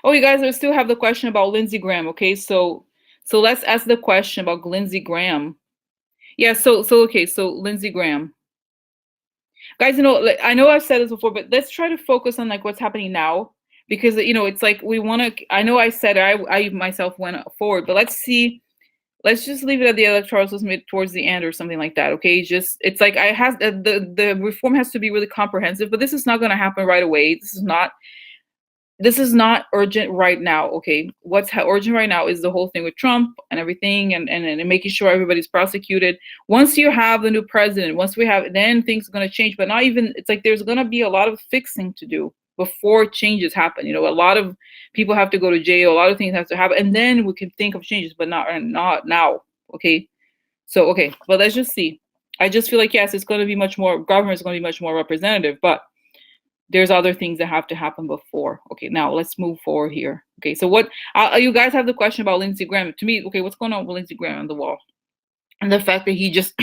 Oh, you guys still have the question about Lindsey Graham. Okay, so let's ask the question about Lindsey Graham. Yeah, so Lindsey Graham. Guys, I know I've said this before, but let's try to focus on like what's happening now, because it's like we want to. I know I said I myself went forward, but let's see. Let's just leave it at the electoral system towards the end or something like that. Okay, just it's like I has the reform has to be really comprehensive, but this is not going to happen right away. This is not urgent right now. Okay, what's urgent right now is the whole thing with Trump and everything, and making sure everybody's prosecuted. Once you have the new president, once we have, then things are going to change. But not even, it's like there's going to be a lot of fixing to do before changes happen. A lot of people have to go to jail, a lot of things have to happen, and then we can think of changes, but not now. Okay, so okay, but let's just see. I just feel like, yes, it's going to be much more, government is going to be much more representative, but there's other things that have to happen before. Okay, now let's move forward here. Okay, so what you guys have the question about Lindsey Graham. To me, okay, what's going on with Lindsey Graham on the wall? And the fact that he just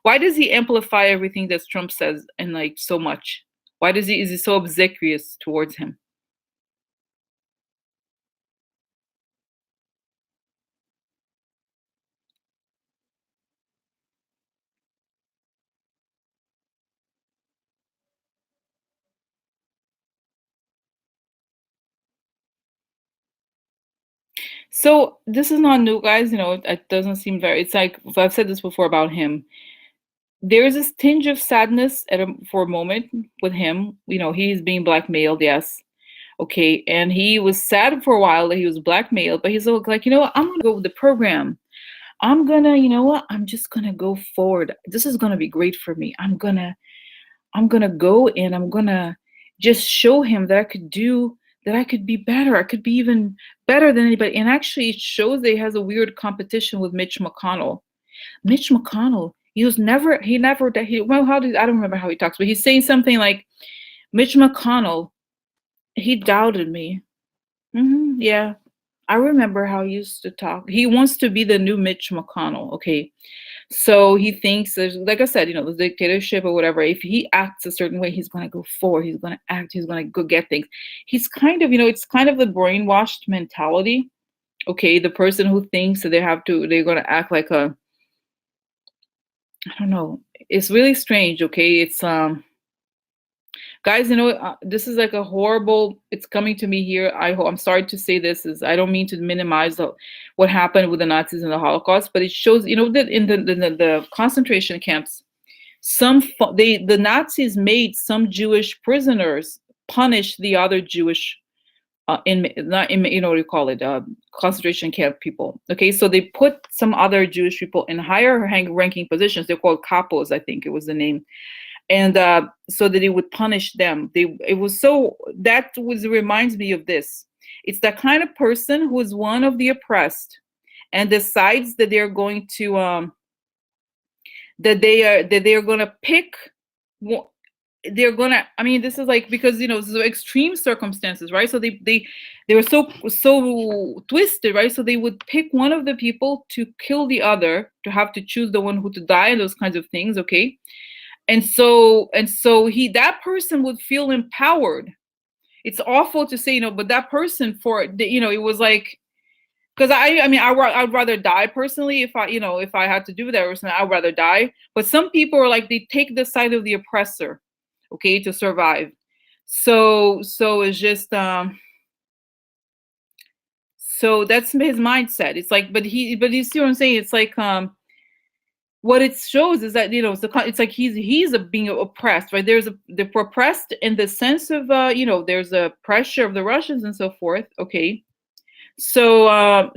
why does he amplify everything that Trump says and like so much? Why is he so obsequious towards him? So this is not new, guys. It doesn't seem very. It's like I've said this before about him. There is this tinge of sadness for a moment with him. He's being blackmailed, yes. Okay, and he was sad for a while that he was blackmailed, but he's like, I'm gonna go with the program. I'm gonna, I'm just gonna go forward. This is gonna be great for me. I'm gonna go and I'm gonna just show him that I could be better. I could be even better than anybody. And actually, it shows that he has a weird competition with Mitch McConnell. Mitch McConnell, well, I don't remember how he talks, but he's saying something like, Mitch McConnell, he doubted me. Yeah. I remember how he used to talk. He wants to be the new Mitch McConnell. Okay. So he thinks there's, like I said, the dictatorship or whatever. If he acts a certain way, he's going to go forward. He's going to act. He's going to go get things. He's kind of, it's kind of the brainwashed mentality. Okay. The person who thinks that they're going to act like I don't know. It's really strange. Okay. Guys, this is like a horrible, it's coming to me here. I'm sorry to say this, I don't mean to minimize what happened with the Nazis and the Holocaust, but it shows, that in the concentration camps, the Nazis made some Jewish prisoners punish the other Jewish not in, what do you call it, concentration camp people. Okay, so they put some other Jewish people in higher ranking positions. They're called kapos, I think it was the name, and so that it would punish them. That reminds me of this. It's that kind of person who is one of the oppressed and decides that they're going to that they're going to pick. They're gonna, I mean, this is like, because this is extreme circumstances, right? So they were so twisted, right? So they would pick one of the people to kill the other, to have to choose the one who to die, and those kinds of things. Okay, and so that person would feel empowered. It's awful to say, but that person, it was like, because I mean, I'd rather die personally. If I had to do that or something, I'd rather die. But some people are like, they take the side of the oppressor, okay, to survive. So it's just so that's his mindset. It's like, but you see what I'm saying? It's like what it shows is that it's like he's being oppressed, right? They're oppressed in the sense of there's a pressure of the Russians and so forth. Okay, so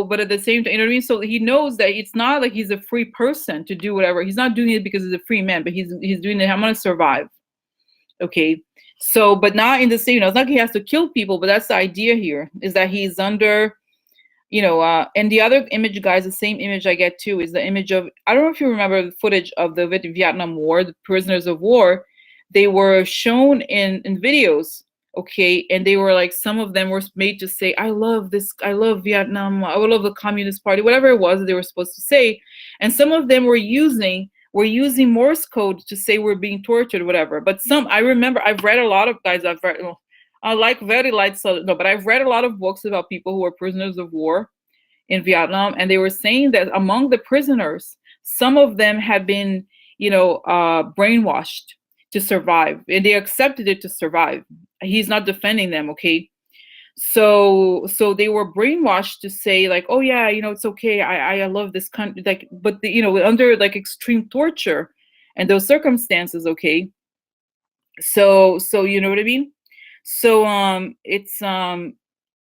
but at the same time, you know what I mean? So he knows that it's not like he's a free person to do whatever. He's not doing it because he's a free man, but he's doing it, I'm gonna survive. Okay, so but not in the same, it's not like he has to kill people, but that's the idea here, is that he's under, and the other image, guys, the same image I get too, is the image of, I don't know if you remember the footage of the Vietnam War, the prisoners of war. They were shown in videos, okay, and they were like, some of them were made to say, I love Vietnam, I love the Communist Party, whatever it was that they were supposed to say. And some of them were using Morse code to say we're being tortured, whatever. But I remember, I've read a lot of, guys, Like very light, so no, but I've read a lot of books about people who were prisoners of war in Vietnam, and they were saying that among the prisoners, some of them had been, brainwashed to survive, and they accepted it to survive. He's not defending them, okay? So they were brainwashed to say like, oh yeah, it's okay. I love this country, like, but under like extreme torture and those circumstances, okay. So you know what I mean. So it's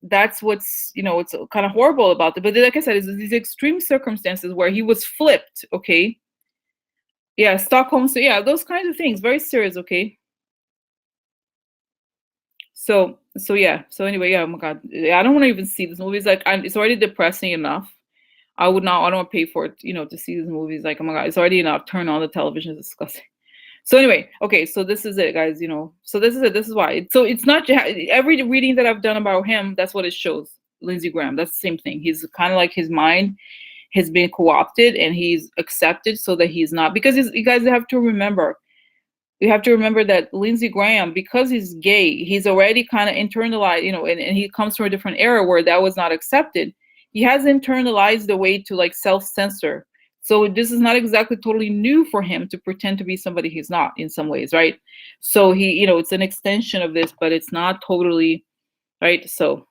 that's what's it's kind of horrible about it. But like I said, it's these extreme circumstances where he was flipped, okay. Yeah, Stockholm. So yeah, those kinds of things, very serious, okay. So yeah. So anyway, yeah. Oh my God, I don't want to even see this movie. It's like it's already depressing enough. I would not. I don't want to pay for it, to see these movies. Like, oh my God, it's already enough. Turn on the television. It's disgusting. So anyway, okay. So this is it, guys. So this is it. This is why. So it's not every reading that I've done about him. That's what it shows. Lindsey Graham. That's the same thing. He's kind of like his mind has been co-opted and he's accepted so that he's not, because you guys have to remember. You have to remember that Lindsey Graham, because he's gay, he's already kind of internalized, and he comes from a different era where that was not accepted. He has internalized the way to like self-censor. So this is not exactly totally new for him to pretend to be somebody he's not in some ways, right? So he, it's an extension of this, but it's not totally, right? So